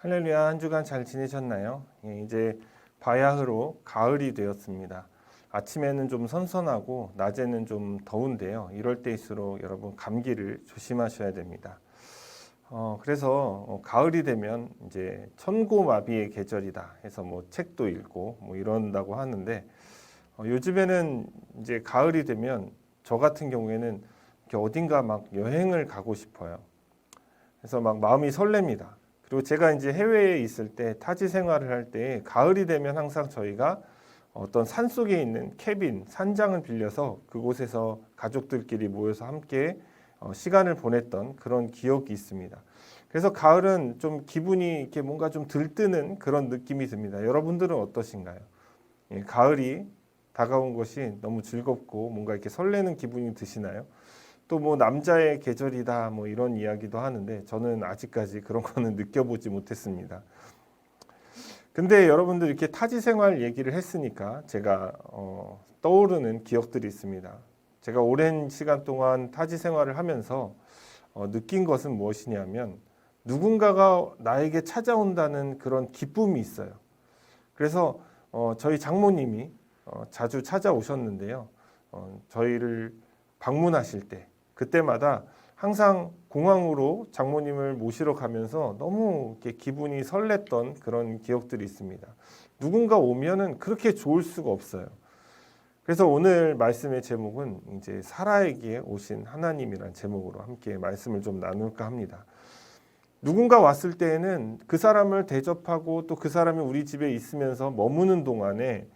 할렐루야, 한 주간 잘 지내셨나요? 이제 바야흐로 가을이 되었습니다. 아침에는 좀 선선하고 낮에는 좀 더운데요. 이럴 때일수록 여러분 감기를 조심하셔야 됩니다. 그래서 가을이 되면 이제 천고마비의 계절이다 해서 뭐 책도 읽고 뭐 이런다고 하는데 요즘에는 이제 가을이 되면 저 같은 경우에는 이렇게 어딘가 막 여행을 가고 싶어요. 그래서 막 마음이 설렙니다. 그리고 제가 이제 해외에 있을 때 타지 생활을 할 때 가을이 되면 항상 저희가 어떤 산 속에 있는 캐빈, 산장을 빌려서 그곳에서 가족들끼리 모여서 함께 시간을 보냈던 그런 기억이 있습니다. 그래서 가을은 좀 기분이 이렇게 뭔가 좀 들뜨는 그런 느낌이 듭니다. 여러분들은 어떠신가요? 가을이 다가온 것이 너무 즐겁고 뭔가 이렇게 설레는 기분이 드시나요? 또 뭐 남자의 계절이다 뭐 이런 이야기도 하는데 저는 아직까지 그런 거는 느껴보지 못했습니다. 근데 여러분들 이렇게 타지 생활 얘기를 했으니까 제가 떠오르는 기억들이 있습니다. 제가 오랜 시간 동안 타지 생활을 하면서 느낀 것은 무엇이냐면 누군가가 나에게 찾아온다는 그런 기쁨이 있어요. 그래서 저희 장모님이 자주 찾아오셨는데요. 저희를 방문하실 때 그때마다 항상 공항으로 장모님을 모시러 가면서 너무 이렇게 기분이 설렜던 그런 기억들이 있습니다. 누군가 오면은 그렇게 좋을 수가 없어요. 그래서 오늘 말씀의 제목은 이제 사라에게 오신 하나님이란 제목으로 함께 말씀을 좀 나눌까 합니다. 누군가 왔을 때에는 그 사람을 대접하고 또 그 사람이 우리 집에 있으면서 머무는 동안에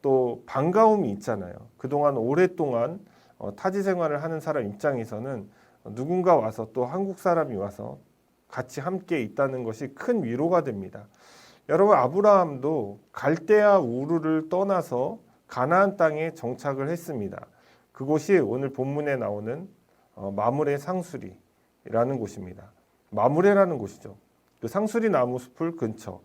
또 반가움이 있잖아요. 그동안 오랫동안 타지 생활을 하는 사람 입장에서는 누군가 와서 또 한국 사람이 와서 같이 함께 있다는 것이 큰 위로가 됩니다. 여러분 아브라함도 갈대아 우르를 떠나서 가나안 땅에 정착을 했습니다. 그곳이 오늘 본문에 나오는 마므레 상수리라는 곳입니다. 마므레라는 곳이죠. 그 상수리 나무 숲을 근처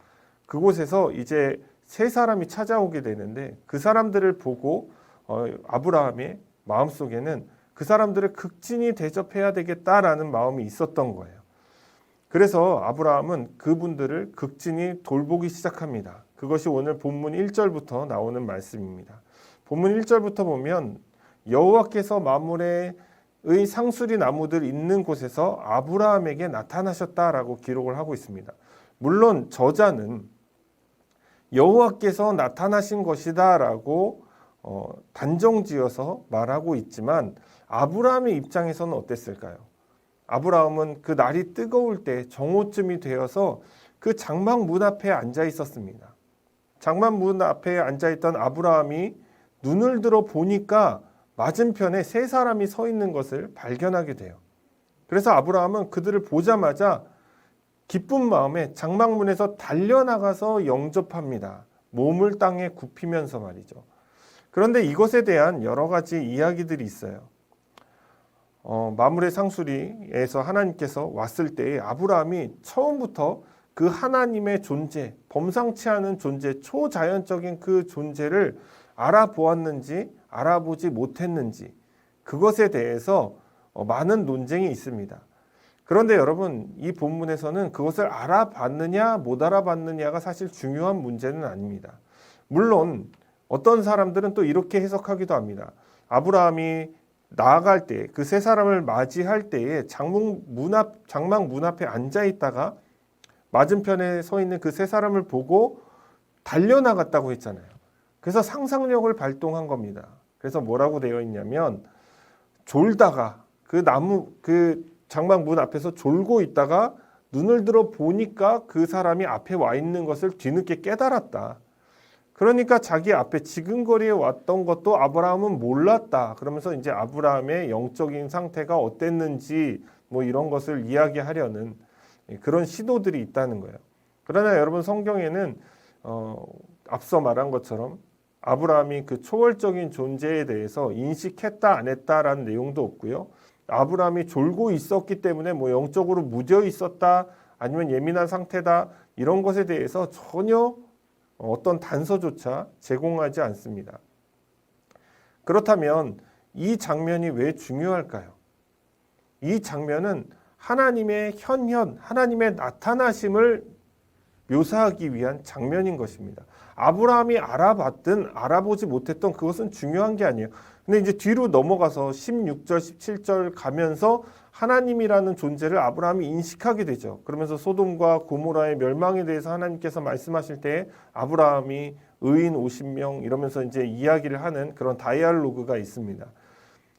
그곳에서 이제 세 사람이 찾아오게 되는데 그 사람들을 보고 아브라함의 마음속에는 그 사람들을 극진히 대접해야 되겠다라는 마음이 있었던 거예요. 그래서 아브라함은 그분들을 극진히 돌보기 시작합니다. 그것이 오늘 본문 1절부터 나오는 말씀입니다. 본문 1절부터 보면 여호와께서 마므레의 상수리 나무들 있는 곳에서 아브라함에게 나타나셨다라고 기록을 하고 있습니다. 물론 저자는 여호와께서 나타나신 것이다라고 단정지어서 말하고 있지만 아브라함의 입장에서는 어땠을까요? 아브라함은 그 날이 뜨거울 때 정오쯤이 되어서 그 장막 문 앞에 앉아 있었습니다. 장막 문 앞에 앉아 있던 아브라함이 눈을 들어 보니까 맞은편에 세 사람이 서 있는 것을 발견하게 돼요. 그래서 아브라함은 그들을 보자마자 기쁜 마음에 장막문에서 달려나가서 영접합니다. 몸을 땅에 굽히면서 말이죠. 그런데 이것에 대한 여러 가지 이야기들이 있어요. 마므레 상수리에서 하나님께서 왔을 때 아브라함이 처음부터 그 하나님의 존재, 범상치 않은 존재, 초자연적인 그 존재를 알아보았는지 알아보지 못했는지 그것에 대해서 많은 논쟁이 있습니다. 그런데 여러분 이 본문에서는 그것을 알아봤느냐 못 알아봤느냐가 사실 중요한 문제는 아닙니다. 물론 어떤 사람들은 또 이렇게 해석하기도 합니다. 아브라함이 나아갈 때 그 세 사람을 맞이할 때에 장막 문 앞에 앉아 있다가 맞은편에 서 있는 그 세 사람을 보고 달려나갔다고 했잖아요. 그래서 상상력을 발동한 겁니다. 그래서 뭐라고 되어 있냐면 졸다가 그 장막 문 앞에서 졸고 있다가 눈을 들어 보니까 그 사람이 앞에 와 있는 것을 뒤늦게 깨달았다. 그러니까 자기 앞에 지근거리에 왔던 것도 아브라함은 몰랐다. 그러면서 이제 아브라함의 영적인 상태가 어땠는지 뭐 이런 것을 이야기하려는 그런 시도들이 있다는 거예요. 그러나 여러분 성경에는 앞서 말한 것처럼 아브라함이 그 초월적인 존재에 대해서 인식했다 안 했다라는 내용도 없고요. 아브라함이 졸고 있었기 때문에 뭐 영적으로 무뎌 있었다 아니면 예민한 상태다 이런 것에 대해서 전혀 어떤 단서조차 제공하지 않습니다. 그렇다면 이 장면이 왜 중요할까요? 이 장면은 하나님의 하나님의 나타나심을 묘사하기 위한 장면인 것입니다. 아브라함이 알아봤든 알아보지 못했던 그것은 중요한 게 아니에요. 근데 이제 뒤로 넘어가서 16절, 17절 가면서 하나님이라는 존재를 아브라함이 인식하게 되죠. 그러면서 소돔과 고모라의 멸망에 대해서 하나님께서 말씀하실 때 아브라함이 의인 50명 이러면서 이제 이야기를 하는 그런 다이알로그가 있습니다.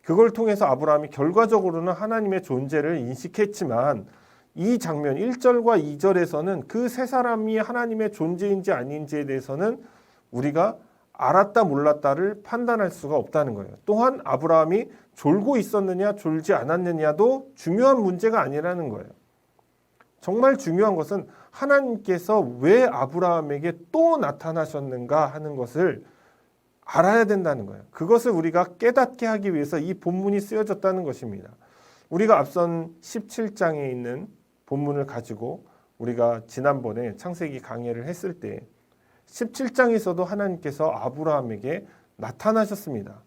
그걸 통해서 아브라함이 결과적으로는 하나님의 존재를 인식했지만 이 장면 1절과 2절에서는 그 세 사람이 하나님의 존재인지 아닌지에 대해서는 우리가 알았다 몰랐다를 판단할 수가 없다는 거예요. 또한 아브라함이 졸고 있었느냐 졸지 않았느냐도 중요한 문제가 아니라는 거예요. 정말 중요한 것은 하나님께서 왜 아브라함에게 또 나타나셨는가 하는 것을 알아야 된다는 거예요. 그것을 우리가 깨닫게 하기 위해서 이 본문이 쓰여졌다는 것입니다. 우리가 앞선 17장에 있는 본문을 가지고 우리가 지난번에 창세기 강해를 했을 때 17장에서도 하나님께서 아브라함에게 나타나셨습니다.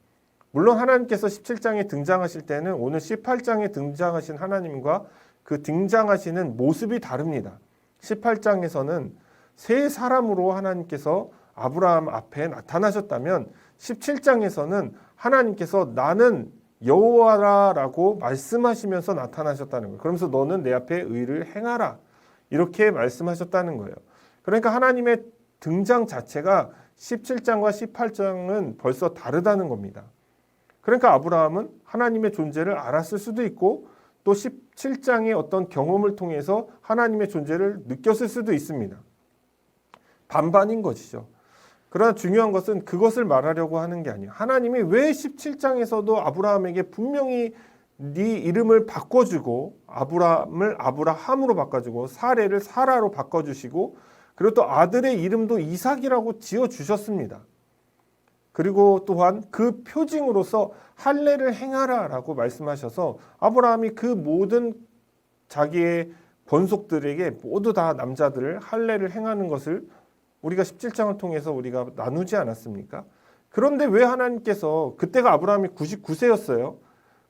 물론 하나님께서 17장에 등장하실 때는 오늘 18장에 등장하신 하나님과 그 등장하시는 모습이 다릅니다. 18장에서는 세 사람으로 하나님께서 아브라함 앞에 나타나셨다면 17장에서는 하나님께서 나는 여호와라라고 말씀하시면서 나타나셨다는 거예요. 그러면서 너는 내 앞에 의를 행하라 이렇게 말씀하셨다는 거예요. 그러니까 하나님의 등장 자체가 17장과 18장은 벌써 다르다는 겁니다. 그러니까 아브라함은 하나님의 존재를 알았을 수도 있고 또 17장의 어떤 경험을 통해서 하나님의 존재를 느꼈을 수도 있습니다. 반반인 것이죠. 그러나 중요한 것은 그것을 말하려고 하는 게 아니에요. 하나님이 왜 17장에서도 아브라함에게 분명히 네 이름을 바꿔주고 아브라함을 아브라함으로 바꿔주고 사레를 사라로 바꿔주시고 그리고 또 아들의 이름도 이삭이라고 지어주셨습니다. 그리고 또한 그 표징으로서 할례를 행하라라고 말씀하셔서 아브라함이 그 모든 자기의 권속들에게 모두 다 남자들을 할례를 행하는 것을 우리가 17장을 통해서 우리가 나누지 않았습니까? 그런데 왜 하나님께서 그때가 아브라함이 99세였어요.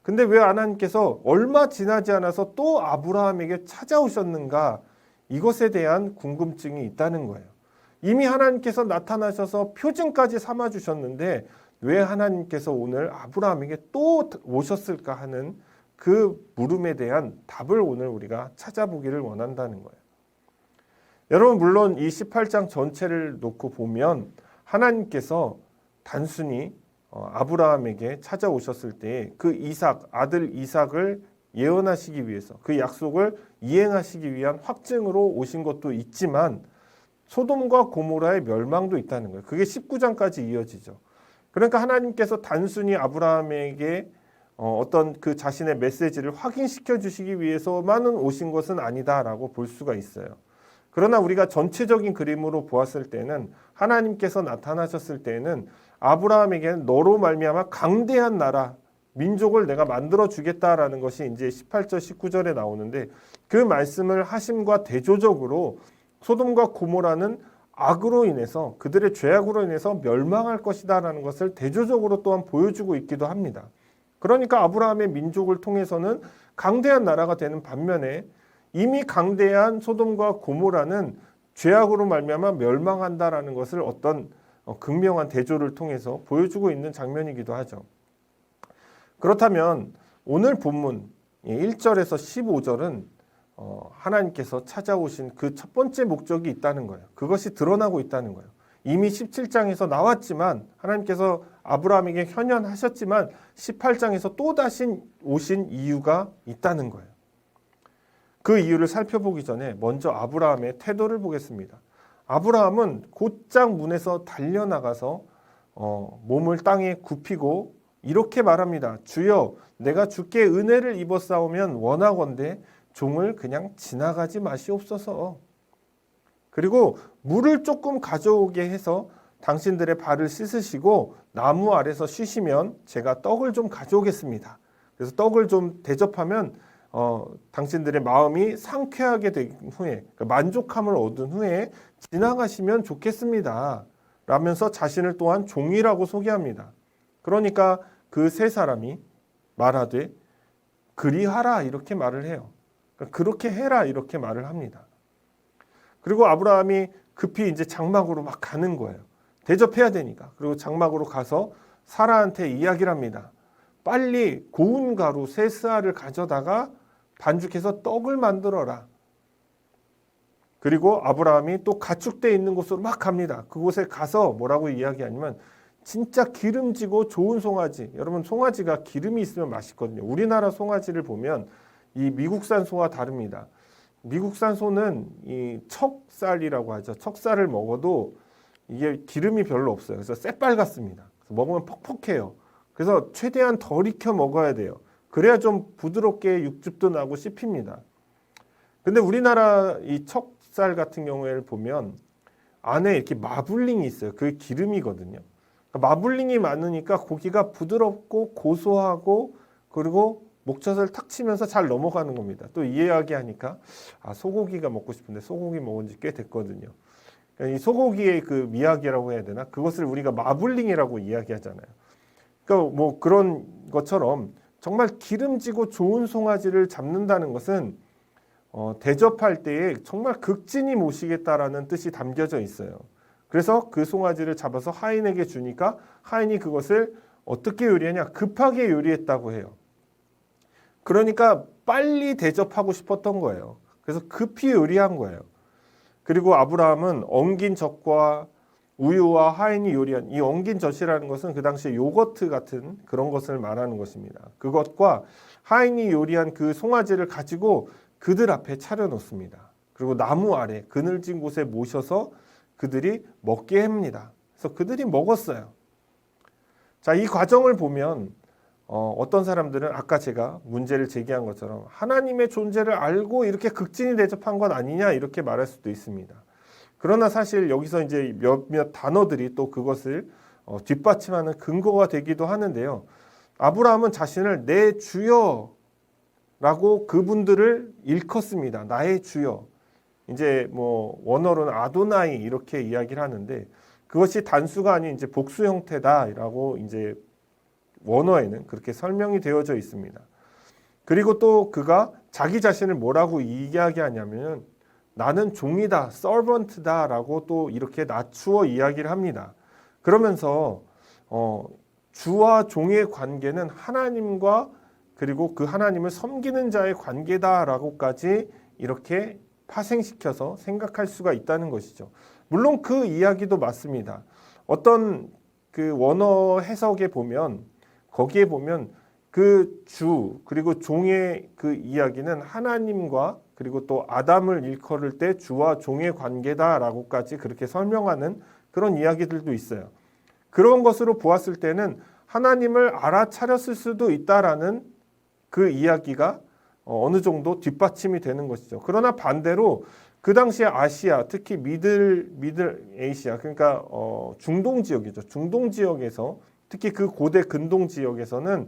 근데 왜 하나님께서 얼마 지나지 않아서 또 아브라함에게 찾아오셨는가? 이것에 대한 궁금증이 있다는 거예요. 이미 하나님께서 나타나셔서 표징까지 삼아주셨는데 왜 하나님께서 오늘 아브라함에게 또 오셨을까 하는 그 물음에 대한 답을 오늘 우리가 찾아보기를 원한다는 거예요. 여러분 물론 이 18장 전체를 놓고 보면 하나님께서 단순히 아브라함에게 찾아오셨을 때 그 이삭, 아들 이삭을 예언하시기 위해서 그 약속을 이행하시기 위한 확증으로 오신 것도 있지만 소돔과 고모라의 멸망도 있다는 거예요. 그게 19장까지 이어지죠. 그러니까 하나님께서 단순히 아브라함에게 어떤 그 자신의 메시지를 확인시켜 주시기 위해서만은 오신 것은 아니다라고 볼 수가 있어요. 그러나 우리가 전체적인 그림으로 보았을 때는 하나님께서 나타나셨을 때는 아브라함에게는 너로 말미암아 강대한 나라, 민족을 내가 만들어 주겠다라는 것이 이제 18절, 19절에 나오는데 그 말씀을 하심과 대조적으로 소돔과 고모라는 악으로 인해서 그들의 죄악으로 인해서 멸망할 것이다라는 것을 대조적으로 또한 보여주고 있기도 합니다. 그러니까 아브라함의 민족을 통해서는 강대한 나라가 되는 반면에 이미 강대한 소돔과 고모라는 죄악으로 말미암아 멸망한다라는 것을 어떤 극명한 대조를 통해서 보여주고 있는 장면이기도 하죠. 그렇다면 오늘 본문 1절에서 15절은 하나님께서 찾아오신 그 첫 번째 목적이 있다는 거예요. 그것이 드러나고 있다는 거예요. 이미 17장에서 나왔지만 하나님께서 아브라함에게 현현하셨지만 18장에서 또다시 오신 이유가 있다는 거예요. 그 이유를 살펴보기 전에 먼저 아브라함의 태도를 보겠습니다. 아브라함은 곧장 문에서 달려나가서 몸을 땅에 굽히고 이렇게 말합니다. 주여 내가 주께 은혜를 입었사오면 원하건대 종을 그냥 지나가지 마시옵소서. 그리고 물을 조금 가져오게 해서 당신들의 발을 씻으시고 나무 아래서 쉬시면 제가 떡을 좀 가져오겠습니다. 그래서 떡을 좀 대접하면 당신들의 마음이 상쾌하게 된 후에 그러니까 만족함을 얻은 후에 지나가시면 좋겠습니다. 라면서 자신을 또한 종이라고 소개합니다. 그러니까 그 세 사람이 말하되 그리하라 이렇게 말을 해요. 그러니까 그렇게 해라 이렇게 말을 합니다. 그리고 아브라함이 급히 이제 장막으로 막 가는 거예요. 대접해야 되니까. 그리고 장막으로 가서 사라한테 이야기를 합니다. 빨리 고운 가루 3스아를 가져다가 반죽해서 떡을 만들어라. 그리고 아브라함이 또 가축대 있는 곳으로 막 갑니다. 그곳에 가서 뭐라고 이야기하냐면 진짜 기름지고 좋은 송아지. 여러분 송아지가 기름이 있으면 맛있거든요. 우리나라 송아지를 보면 이 미국산 소와 다릅니다. 미국산 소는 이 척살이라고 하죠. 척살을 먹어도 이게 기름이 별로 없어요. 그래서 새빨갛습니다. 그래서 먹으면 퍽퍽해요. 그래서 최대한 덜 익혀 먹어야 돼요. 그래야 좀 부드럽게 육즙도 나고 씹힙니다. 근데 우리나라 이 척살 같은 경우에 보면 안에 이렇게 마블링이 있어요. 그게 기름이거든요. 그러니까 마블링이 많으니까 고기가 부드럽고 고소하고 그리고 목젖을 탁 치면서 잘 넘어가는 겁니다. 또 이 이야기 하니까 소고기가 먹고 싶은데 소고기 먹은 지 꽤 됐거든요. 그러니까 이 소고기의 그 미학이라고 해야 되나? 그것을 우리가 마블링이라고 이야기하잖아요. 그러니까 뭐 그런 것처럼 정말 기름지고 좋은 송아지를 잡는다는 것은 대접할 때에 정말 극진히 모시겠다라는 뜻이 담겨져 있어요. 그래서 그 송아지를 잡아서 하인에게 주니까 하인이 그것을 어떻게 요리하냐? 급하게 요리했다고 해요. 그러니까 빨리 대접하고 싶었던 거예요. 그래서 급히 요리한 거예요. 그리고 아브라함은 엉긴 젖과 우유와 하인이 요리한 이 엉긴 젖이라는 것은 그 당시에 요거트 같은 그런 것을 말하는 것입니다. 그것과 하인이 요리한 그 송아지를 가지고 그들 앞에 차려놓습니다. 그리고 나무 아래 그늘진 곳에 모셔서 그들이 먹게 합니다. 그래서 그들이 먹었어요. 자, 이 과정을 보면 어떤 사람들은 아까 제가 문제를 제기한 것처럼 하나님의 존재를 알고 이렇게 극진히 대접한 건 아니냐 이렇게 말할 수도 있습니다. 그러나 사실 여기서 이제 몇몇 단어들이 또 그것을 뒷받침하는 근거가 되기도 하는데요. 아브라함은 자신을 내 주여라고 그분들을 일컫습니다. 나의 주여. 이제 뭐 원어로는 아도나이 이렇게 이야기를 하는데 그것이 단수가 아닌 이제 복수 형태다라고 이제 원어에는 그렇게 설명이 되어져 있습니다. 그리고 또 그가 자기 자신을 뭐라고 이야기하냐면 나는 종이다, 서번트다라고 또 이렇게 낮추어 이야기를 합니다. 그러면서 주와 종의 관계는 하나님과 그리고 그 하나님을 섬기는 자의 관계다라고까지 이렇게 파생시켜서 생각할 수가 있다는 것이죠. 물론 그 이야기도 맞습니다. 어떤 그 원어 해석에 보면 거기에 보면 그 주 그리고 종의 그 이야기는 하나님과 그리고 또 아담을 일컬을 때 주와 종의 관계다라고까지 그렇게 설명하는 그런 이야기들도 있어요. 그런 것으로 보았을 때는 하나님을 알아차렸을 수도 있다라는 그 이야기가 어느 정도 뒷받침이 되는 것이죠. 그러나 반대로 그 당시에 아시아, 특히 미들 에이시아, 그러니까 중동 지역이죠. 중동 지역에서 특히 그 고대 근동 지역에서는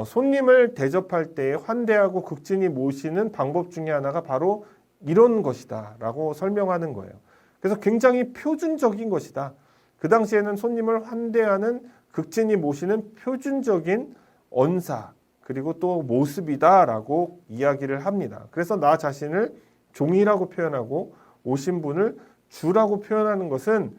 손님을 대접할 때 환대하고 극진히 모시는 방법 중에 하나가 바로 이런 것이다 라고 설명하는 거예요. 그래서 굉장히 표준적인 것이다. 그 당시에는 손님을 환대하는 극진히 모시는 표준적인 언사 그리고 또 모습이다 라고 이야기를 합니다. 그래서 나 자신을 종이라고 표현하고 오신 분을 주라고 표현하는 것은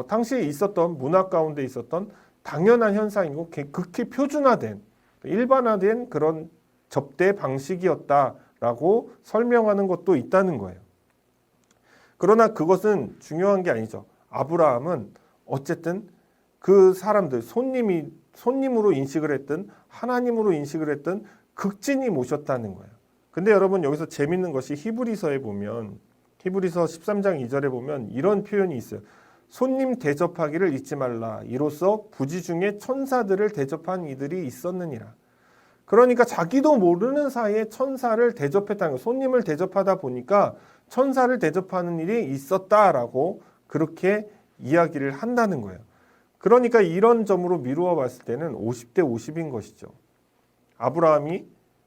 당시에 있었던 문화 가운데 있었던 당연한 현상이고 극히 표준화된 일반화된 그런 접대 방식이었다라고 설명하는 것도 있다는 거예요. 그러나 그것은 중요한 게 아니죠. 아브라함은 어쨌든 그 사람들 손님으로 인식을 했든 하나님으로 인식을 했든 극진히 모셨다는 거예요. 근데 여러분 여기서 재밌는 것이 히브리서에 보면 히브리서 13장 2절에 보면 이런 표현이 있어요. 손님 대접하기를 잊지 말라. 이로써 부지 중에 천사들을 대접한 이들이 있었느니라. 그러니까 자기도 모르는 사이에 천사를 대접했다는 거예요. 손님을 대접하다 보니까 천사를 대접하는 일이 있었다라고 그렇게 이야기를 한다는 거예요. 그러니까 이런 점으로 미루어 봤을 때는 50대 50인 것이죠. 아브라함이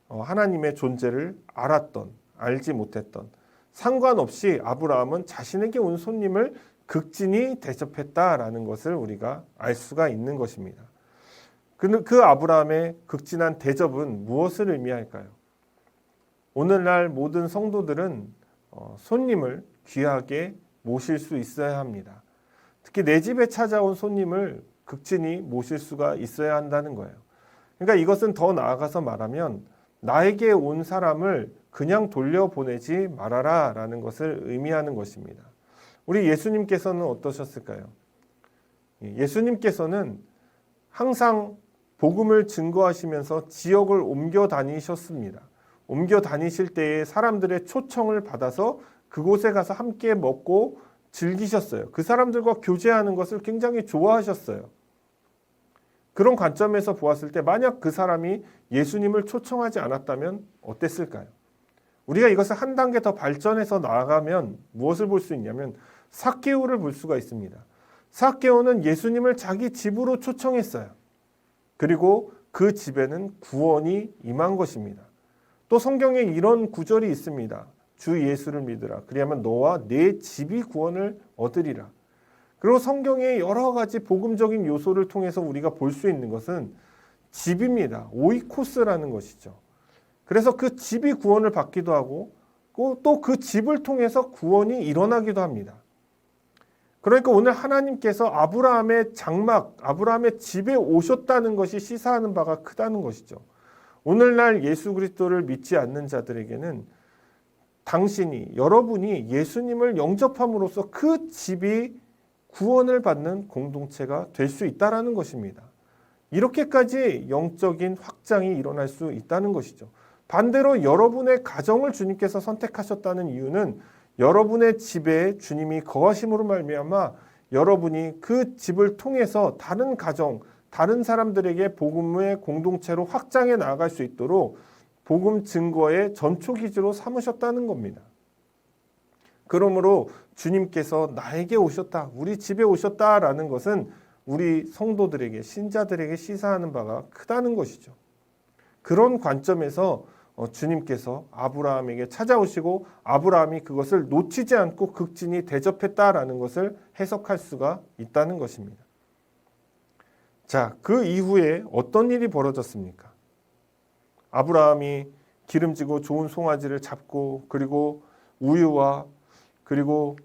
하나님의 존재를 알았던, 알지 못했던 상관없이 아브라함은 자신에게 온 손님을 극진히 대접했다라는 것을 우리가 알 수가 있는 것입니다. 그 아브라함의 극진한 대접은 무엇을 의미할까요? 오늘날 모든 성도들은 손님을 귀하게 모실 수 있어야 합니다. 특히 내 집에 찾아온 손님을 극진히 모실 수가 있어야 한다는 거예요. 그러니까 이것은 더 나아가서 말하면 나에게 온 사람을 그냥 돌려보내지 말아라 라는 것을 의미하는 것입니다. 우리 예수님께서는 어떠셨을까요? 예수님께서는 항상 복음을 증거하시면서 지역을 옮겨 다니셨습니다. 옮겨 다니실 때에 사람들의 초청을 받아서 그곳에 가서 함께 먹고 즐기셨어요. 그 사람들과 교제하는 것을 굉장히 좋아하셨어요. 그런 관점에서 보았을 때 만약 그 사람이 예수님을 초청하지 않았다면 어땠을까요? 우리가 이것을 한 단계 더 발전해서 나아가면 무엇을 볼 수 있냐면 삭개오를 볼 수가 있습니다. 삭개오는 예수님을 자기 집으로 초청했어요. 그리고 그 집에는 구원이 임한 것입니다. 또 성경에 이런 구절이 있습니다. 주 예수를 믿으라. 그리하면 너와 내 집이 구원을 얻으리라. 그리고 성경의 여러 가지 복음적인 요소를 통해서 우리가 볼 수 있는 것은 집입니다. 오이코스라는 것이죠. 그래서 그 집이 구원을 받기도 하고 또 그 집을 통해서 구원이 일어나기도 합니다. 그러니까 오늘 하나님께서 아브라함의 장막, 아브라함의 집에 오셨다는 것이 시사하는 바가 크다는 것이죠. 오늘날 예수 그리스도를 믿지 않는 자들에게는 당신이, 여러분이 예수님을 영접함으로써 그 집이 구원을 받는 공동체가 될 수 있다는 것입니다. 이렇게까지 영적인 확장이 일어날 수 있다는 것이죠. 반대로 여러분의 가정을 주님께서 선택하셨다는 이유는 여러분의 집에 주님이 거하심으로 말미암아 여러분이 그 집을 통해서 다른 가정, 다른 사람들에게 복음의 공동체로 확장해 나아갈 수 있도록 복음 증거의 전초기지로 삼으셨다는 겁니다. 그러므로 주님께서 나에게 오셨다, 우리 집에 오셨다라는 것은 우리 성도들에게, 신자들에게 시사하는 바가 크다는 것이죠. 그런 관점에서 주님께서 아브라함에게 찾아오시고 아브라함이 그것을 놓치지 않고 극진히 대접했다라는 것을 해석할 수가 있다는 것입니다. 자, 그 이후에 어떤 일이 벌어졌습니까? 아브라함이 기름지고 좋은 송아지를 잡고 그리고 우유와 그리고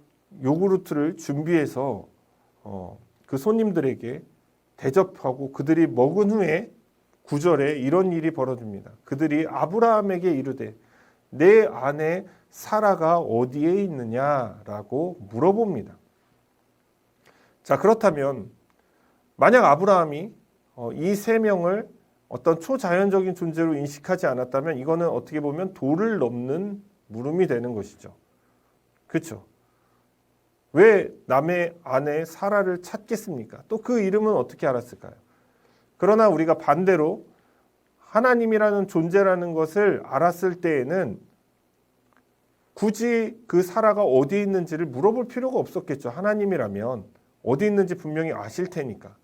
요구르트를 준비해서 그 손님들에게 대접하고 그들이 먹은 후에 9절에 이런 일이 벌어집니다. 그들이 아브라함에게 이르되 내 아내 사라가 어디에 있느냐라고 물어봅니다. 자, 그렇다면 만약 아브라함이 이 세 명을 어떤 초자연적인 존재로 인식하지 않았다면 이거는 어떻게 보면 도를 넘는 물음이 되는 것이죠. 그렇죠? 왜 남의 아내 사라를 찾겠습니까? 또 그 이름은 어떻게 알았을까요? 그러나 우리가 반대로 하나님이라는 존재라는 것을 알았을 때에는 굳이 그 사라가 어디 있는지를 물어볼 필요가 없었겠죠. 하나님이라면 어디 있는지 분명히 아실 테니까.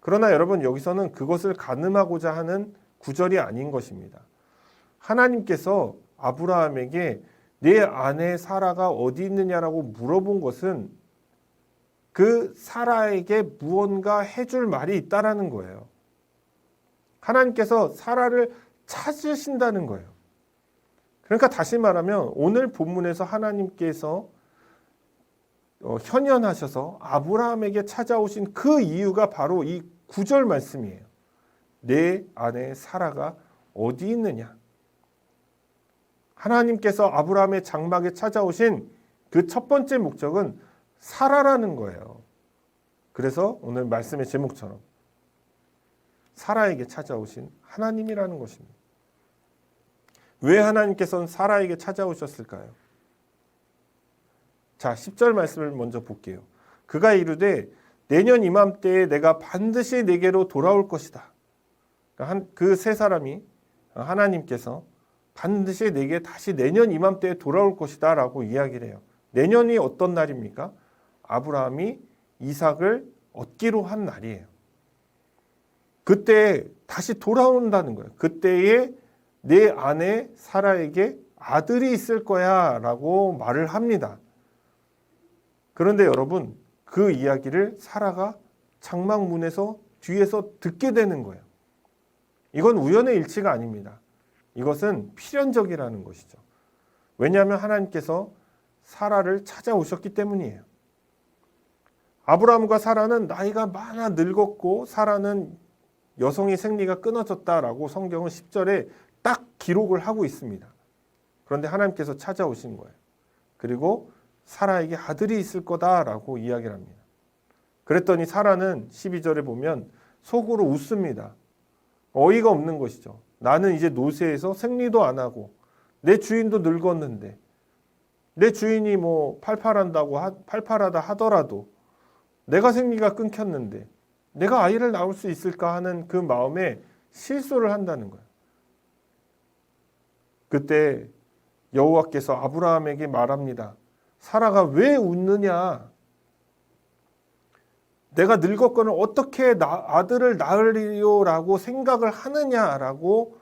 그러나 여러분 여기서는 그것을 가늠하고자 하는 구절이 아닌 것입니다. 하나님께서 아브라함에게 내 아내 사라가 어디 있느냐라고 물어본 것은 그 사라에게 무언가 해줄 말이 있다라는 거예요. 하나님께서 사라를 찾으신다는 거예요. 그러니까 다시 말하면 오늘 본문에서 하나님께서 현현하셔서 아브라함에게 찾아오신 그 이유가 바로 이 9절 말씀이에요. 내 아내 사라가 어디 있느냐. 하나님께서 아브라함의 장막에 찾아오신 그 첫 번째 목적은 사라라는 거예요. 그래서 오늘 말씀의 제목처럼 사라에게 찾아오신 하나님이라는 것입니다. 왜 하나님께서는 사라에게 찾아오셨을까요? 자, 10절 말씀을 먼저 볼게요. 그가 이르되 내년 이맘때에 내가 반드시 내게로 돌아올 것이다. 그 세 사람이 하나님께서 반드시 내게 다시 내년 이맘때에 돌아올 것이다 라고 이야기를 해요. 내년이 어떤 날입니까? 아브라함이 이삭을 얻기로 한 날이에요. 그때 다시 돌아온다는 거예요. 그때에 내 아내 사라에게 아들이 있을 거야 라고 말을 합니다. 그런데 여러분 그 이야기를 사라가 장막문에서 뒤에서 듣게 되는 거예요. 이건 우연의 일치가 아닙니다. 이것은 필연적이라는 것이죠. 왜냐하면 하나님께서 사라를 찾아오셨기 때문이에요. 아브라함과 사라는 나이가 많아 늙었고 사라는 여성의 생리가 끊어졌다라고 성경은 10절에 딱 기록을 하고 있습니다. 그런데 하나님께서 찾아오신 거예요. 그리고 사라에게 아들이 있을 거다라고 이야기를 합니다. 그랬더니 사라는 12절에 보면 속으로 웃습니다. 어이가 없는 것이죠. 나는 이제 노쇠해서 생리도 안 하고 내 주인도 늙었는데 내 주인이 뭐 팔팔하다 하더라도 내가 생리가 끊겼는데 내가 아이를 낳을 수 있을까 하는 그 마음에 실수를 한다는 거예요. 그때 여호와께서 아브라함에게 말합니다. 사라가 왜 웃느냐? 내가 늙었거늘 어떻게 아들을 낳으리요라고 생각을 하느냐라고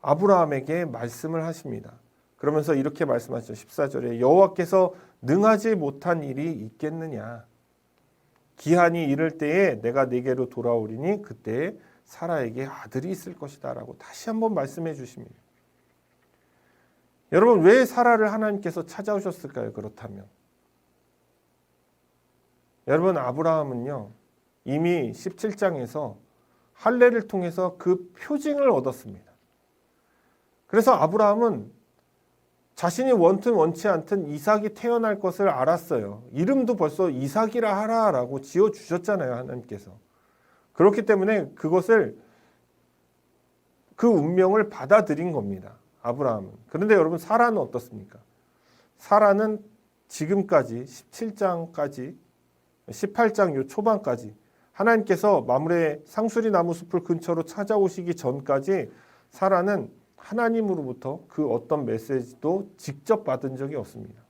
아브라함에게 말씀을 하십니다. 그러면서 이렇게 말씀하시죠. 14절에 여호와께서 능하지 못한 일이 있겠느냐? 기한이 이를 때에 내가 네게로 돌아오리니 그때 사라에게 아들이 있을 것이다 라고 다시 한번 말씀해 주십니다. 여러분 왜 사라를 하나님께서 찾아오셨을까요? 그렇다면 여러분 아브라함은요 이미 17장에서 할례를 통해서 그 표징을 얻었습니다. 그래서 아브라함은 자신이 원튼 원치 않든 이삭이 태어날 것을 알았어요. 이름도 벌써 이삭이라 하라라고 지어주셨잖아요. 하나님께서. 그렇기 때문에 그 운명을 받아들인 겁니다. 아브라함은. 그런데 여러분 사라는 어떻습니까? 사라는 지금까지 17장까지 18장 요 초반까지 하나님께서 마므레 상수리 나무 숲을 근처로 찾아오시기 전까지 사라는 하나님으로부터 그 어떤 메시지도 직접 받은 적이 없습니다.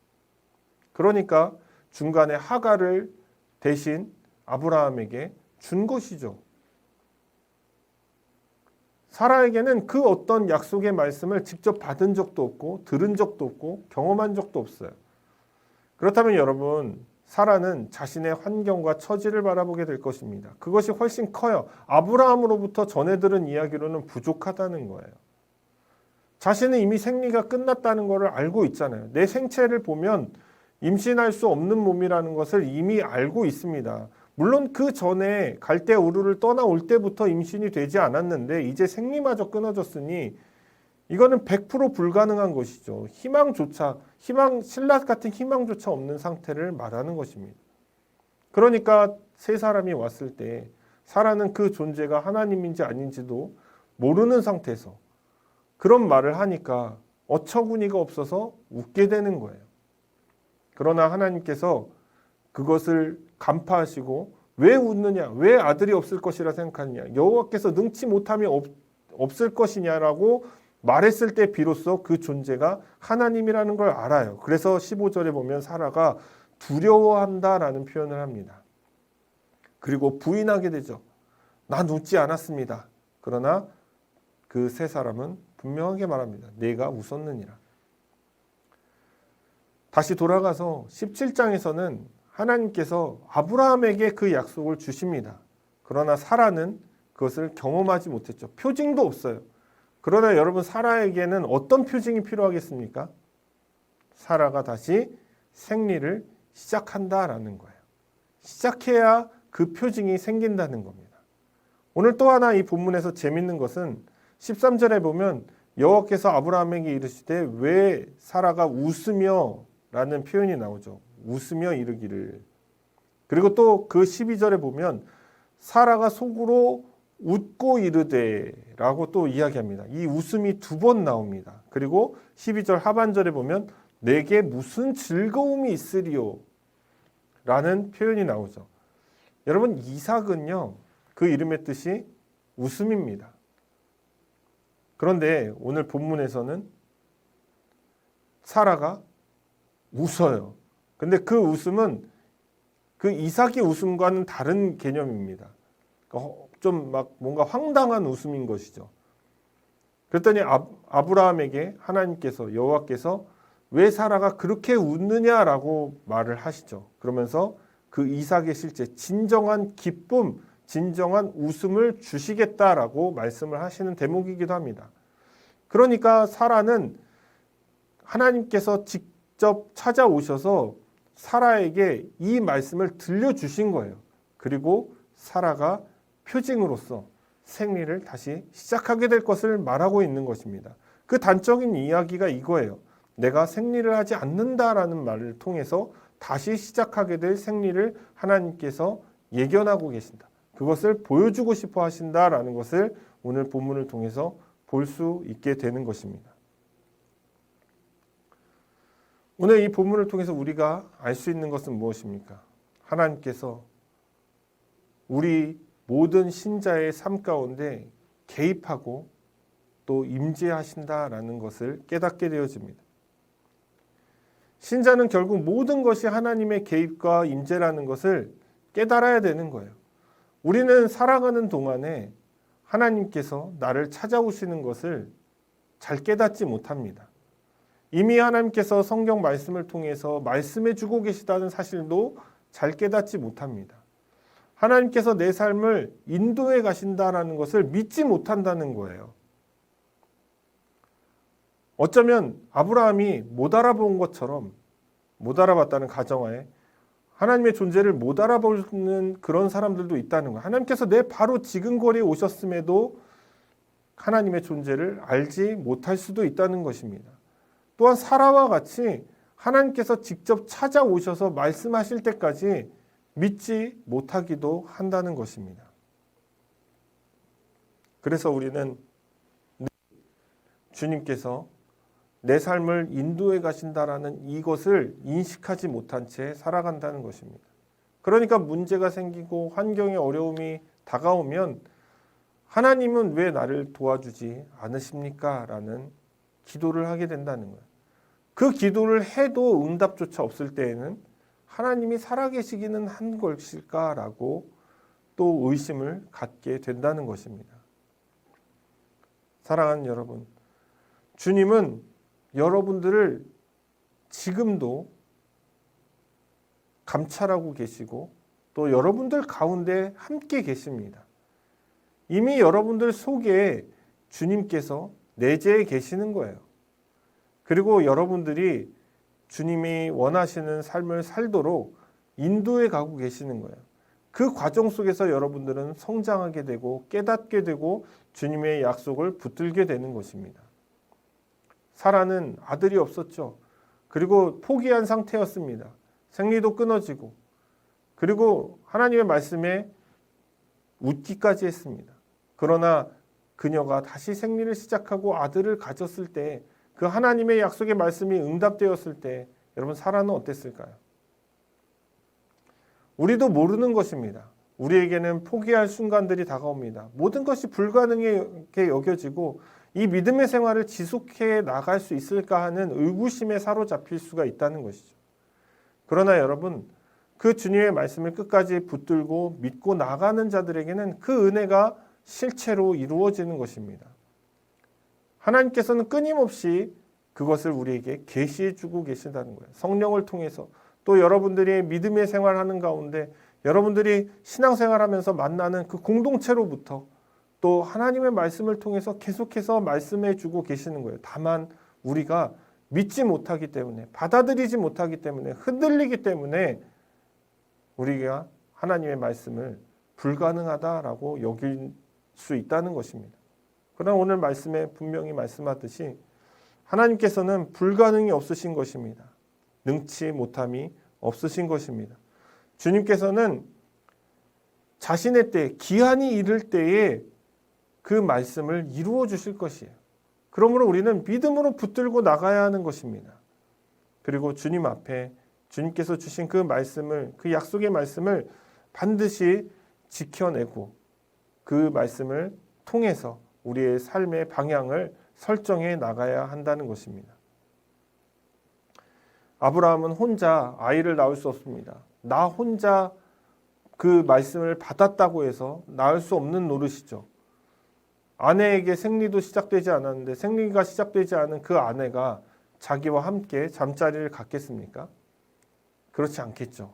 그러니까 중간에 하갈을 대신 아브라함에게 준 것이죠. 사라에게는 그 어떤 약속의 말씀을 직접 받은 적도 없고 들은 적도 없고 경험한 적도 없어요. 그렇다면 여러분 사라는 자신의 환경과 처지를 바라보게 될 것입니다. 그것이 훨씬 커요. 아브라함으로부터 전해 들은 이야기로는 부족하다는 거예요. 자신은 이미 생리가 끝났다는 것을 알고 있잖아요. 내 생체를 보면 임신할 수 없는 몸이라는 것을 이미 알고 있습니다. 물론 그 전에 갈대 우르를 떠나올 때부터 임신이 되지 않았는데 이제 생리마저 끊어졌으니 이거는 100% 불가능한 것이죠. 신라 같은 희망조차 없는 상태를 말하는 것입니다. 그러니까 세 사람이 왔을 때 사라는 그 존재가 하나님인지 아닌지도 모르는 상태에서 그런 말을 하니까 어처구니가 없어서 웃게 되는 거예요. 그러나 하나님께서 그것을 간파하시고 왜 웃느냐? 왜 아들이 없을 것이라 생각하느냐? 여호와께서 능치 못함이 없을 것이냐라고 말했을 때 비로소 그 존재가 하나님이라는 걸 알아요. 그래서 15절에 보면 사라가 두려워한다라는 표현을 합니다. 그리고 부인하게 되죠. 난 웃지 않았습니다. 그러나 그 세 사람은 분명하게 말합니다. 내가 웃었느니라. 다시 돌아가서 17장에서는 하나님께서 아브라함에게 그 약속을 주십니다. 그러나 사라는 그것을 경험하지 못했죠. 표징도 없어요. 그러나 여러분 사라에게는 어떤 표징이 필요하겠습니까? 사라가 다시 생리를 시작한다라는 거예요. 시작해야 그 표징이 생긴다는 겁니다. 오늘 또 하나 이 본문에서 재밌는 것은 13절에 보면 여호와께서 아브라함에게 이르시되 왜 사라가 웃으며 라는 표현이 나오죠. 웃으며 이르기를. 그리고 또 그 12절에 보면 사라가 속으로 웃고 이르되 라고 또 이야기합니다. 이 웃음이 두 번 나옵니다. 그리고 12절 하반절에 보면 내게 무슨 즐거움이 있으리요 라는 표현이 나오죠. 여러분 이삭은요 그 이름의 뜻이 웃음입니다. 그런데 오늘 본문에서는 사라가 웃어요. 근데 그 웃음은 그 이삭의 웃음과는 다른 개념입니다. 좀 막 뭔가 황당한 웃음인 것이죠. 그랬더니 아브라함에게 하나님께서 여호와께서 왜 사라가 그렇게 웃느냐라고 말을 하시죠. 그러면서 그 이삭의 실제 진정한 기쁨, 진정한 웃음을 주시겠다라고 말씀을 하시는 대목이기도 합니다. 그러니까 사라는 하나님께서 직접 찾아오셔서 사라에게 이 말씀을 들려주신 거예요. 그리고 사라가 표징으로서 생리를 다시 시작하게 될 것을 말하고 있는 것입니다. 그 단적인 이야기가 이거예요. 내가 생리를 하지 않는다라는 말을 통해서 다시 시작하게 될 생리를 하나님께서 예견하고 계신다. 그것을 보여주고 싶어 하신다라는 것을 오늘 본문을 통해서 볼 수 있게 되는 것입니다. 오늘 이 본문을 통해서 우리가 알 수 있는 것은 무엇입니까? 하나님께서 우리 모든 신자의 삶 가운데 개입하고 또 임재하신다라는 것을 깨닫게 되어집니다. 신자는 결국 모든 것이 하나님의 개입과 임재라는 것을 깨달아야 되는 거예요. 우리는 살아가는 동안에 하나님께서 나를 찾아오시는 것을 잘 깨닫지 못합니다. 이미 하나님께서 성경 말씀을 통해서 말씀해 주고 계시다는 사실도 잘 깨닫지 못합니다. 하나님께서 내 삶을 인도해 가신다라는 것을 믿지 못한다는 거예요. 어쩌면 아브라함이 못 알아본 것처럼, 못 알아봤다는 가정하에 하나님의 존재를 못 알아보는 그런 사람들도 있다는 거예요. 하나님께서 내 바로 지근거리에 오셨음에도 하나님의 존재를 알지 못할 수도 있다는 것입니다. 또한 사라와 같이 하나님께서 직접 찾아오셔서 말씀하실 때까지 믿지 못하기도 한다는 것입니다. 그래서 우리는 주님께서 내 삶을 인도해 가신다라는 이것을 인식하지 못한 채 살아간다는 것입니다. 그러니까 문제가 생기고 환경의 어려움이 다가오면 하나님은 왜 나를 도와주지 않으십니까? 라는 기도를 하게 된다는 거예요. 그 기도를 해도 응답조차 없을 때에는 하나님이 살아계시기는 한 것일까라고 또 의심을 갖게 된다는 것입니다. 사랑하는 여러분, 주님은 여러분들을 지금도 감찰하고 계시고 또 여러분들 가운데 함께 계십니다. 이미 여러분들 속에 주님께서 내재해 계시는 거예요. 그리고 여러분들이 주님이 원하시는 삶을 살도록 인도해 가고 계시는 거예요. 그 과정 속에서 여러분들은 성장하게 되고 깨닫게 되고 주님의 약속을 붙들게 되는 것입니다. 사라는 아들이 없었죠. 그리고 포기한 상태였습니다. 생리도 끊어지고 그리고 하나님의 말씀에 웃기까지 했습니다. 그러나 그녀가 다시 생리를 시작하고 아들을 가졌을 때 그 하나님의 약속의 말씀이 응답되었을 때 여러분 사라는 어땠을까요? 우리도 모르는 것입니다. 우리에게는 포기할 순간들이 다가옵니다. 모든 것이 불가능하게 여겨지고 이 믿음의 생활을 지속해 나갈 수 있을까 하는 의구심에 사로잡힐 수가 있다는 것이죠. 그러나 여러분, 그 주님의 말씀을 끝까지 붙들고 믿고 나가는 자들에게는 그 은혜가 실체로 이루어지는 것입니다. 하나님께서는 끊임없이 그것을 우리에게 계시해 주고 계신다는 거예요. 성령을 통해서 또 여러분들이 믿음의 생활하는 가운데 여러분들이 신앙생활하면서 만나는 그 공동체로부터 또 하나님의 말씀을 통해서 계속해서 말씀해 주고 계시는 거예요. 다만 우리가 믿지 못하기 때문에 받아들이지 못하기 때문에 흔들리기 때문에 우리가 하나님의 말씀을 불가능하다라고 여길 수 있다는 것입니다. 그러나 오늘 말씀에 분명히 말씀하듯이 하나님께서는 불가능이 없으신 것입니다. 능치 못함이 없으신 것입니다. 주님께서는 자신의 때, 기한이 이를 때에 그 말씀을 이루어 주실 것이에요. 그러므로 우리는 믿음으로 붙들고 나가야 하는 것입니다. 그리고 주님 앞에 주님께서 주신 그 말씀을, 그 약속의 말씀을 반드시 지켜내고 그 말씀을 통해서 우리의 삶의 방향을 설정해 나가야 한다는 것입니다. 아브라함은 혼자 아이를 낳을 수 없습니다. 나 혼자 그 말씀을 받았다고 해서 낳을 수 없는 노릇이죠. 아내에게 생리도 시작되지 않았는데 생리가 시작되지 않은 그 아내가 자기와 함께 잠자리를 갖겠습니까? 그렇지 않겠죠.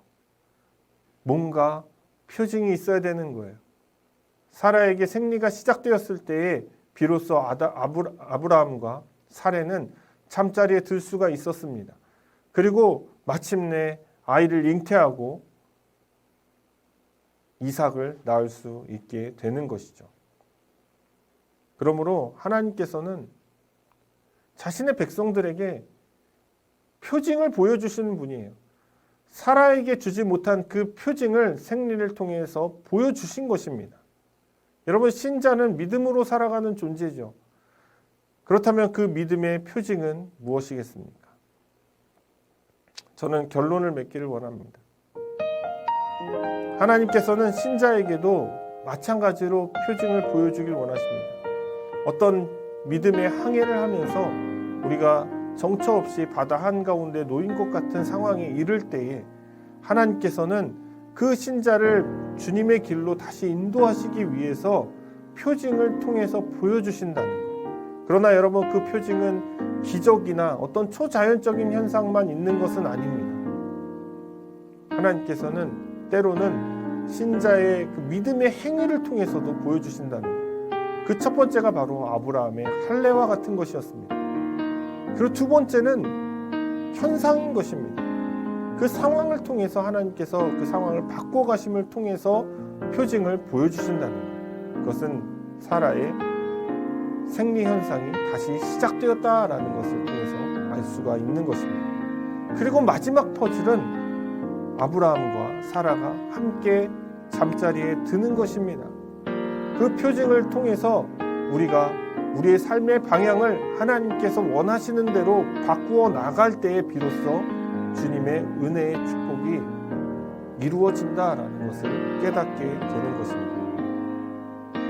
뭔가 표징이 있어야 되는 거예요. 사라에게 생리가 시작되었을 때에 비로소 아브라함과 사라는 잠자리에 들 수가 있었습니다. 그리고 마침내 아이를 잉태하고 이삭을 낳을 수 있게 되는 것이죠. 그러므로 하나님께서는 자신의 백성들에게 표징을 보여주시는 분이에요. 사라에게 주지 못한 그 표징을 생리를 통해서 보여주신 것입니다. 여러분, 신자는 믿음으로 살아가는 존재죠. 그렇다면 그 믿음의 표징은 무엇이겠습니까? 저는 결론을 맺기를 원합니다. 하나님께서는 신자에게도 마찬가지로 표징을 보여주길 원하십니다. 어떤 믿음의 항해를 하면서 우리가 정처 없이 바다 한가운데 놓인 것 같은 상황에 이를 때에 하나님께서는 그 신자를 주님의 길로 다시 인도하시기 위해서 표징을 통해서 보여주신다는 것. 그러나 여러분, 그 표징은 기적이나 어떤 초자연적인 현상만 있는 것은 아닙니다. 하나님께서는 때로는 신자의 그 믿음의 행위를 통해서도 보여주신다는 것. 그 첫 번째가 바로 아브라함의 할례와 같은 것이었습니다. 그리고 두 번째는 현상인 것입니다. 그 상황을 통해서 하나님께서 그 상황을 바꿔가심을 통해서 표징을 보여주신다는 것. 그것은 사라의 생리 현상이 다시 시작되었다라는 것을 통해서 알 수가 있는 것입니다. 그리고 마지막 퍼즐은 아브라함과 사라가 함께 잠자리에 드는 것입니다. 그 표징을 통해서 우리가 우리의 삶의 방향을 하나님께서 원하시는 대로 바꾸어 나갈 때에 비로소 주님의 은혜의 축복이 이루어진다라는 것을 깨닫게 되는 것입니다.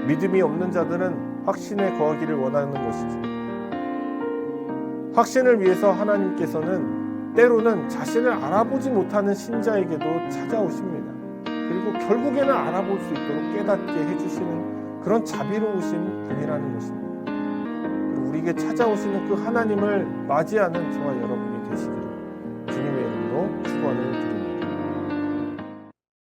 믿음이 없는 자들은 확신에 거하기를 원하는 것이죠. 확신을 위해서 하나님께서는 때로는 자신을 알아보지 못하는 신자에게도 찾아오십니다. 그리고 결국에는 알아볼 수 있도록 깨닫게 해주시는 그런 자비로우신 분이라는 것입니다. 그리고 우리에게 찾아오시는 그 하나님을 맞이하는 저와 여러분이 되시기를 주님의 이름으로 축원을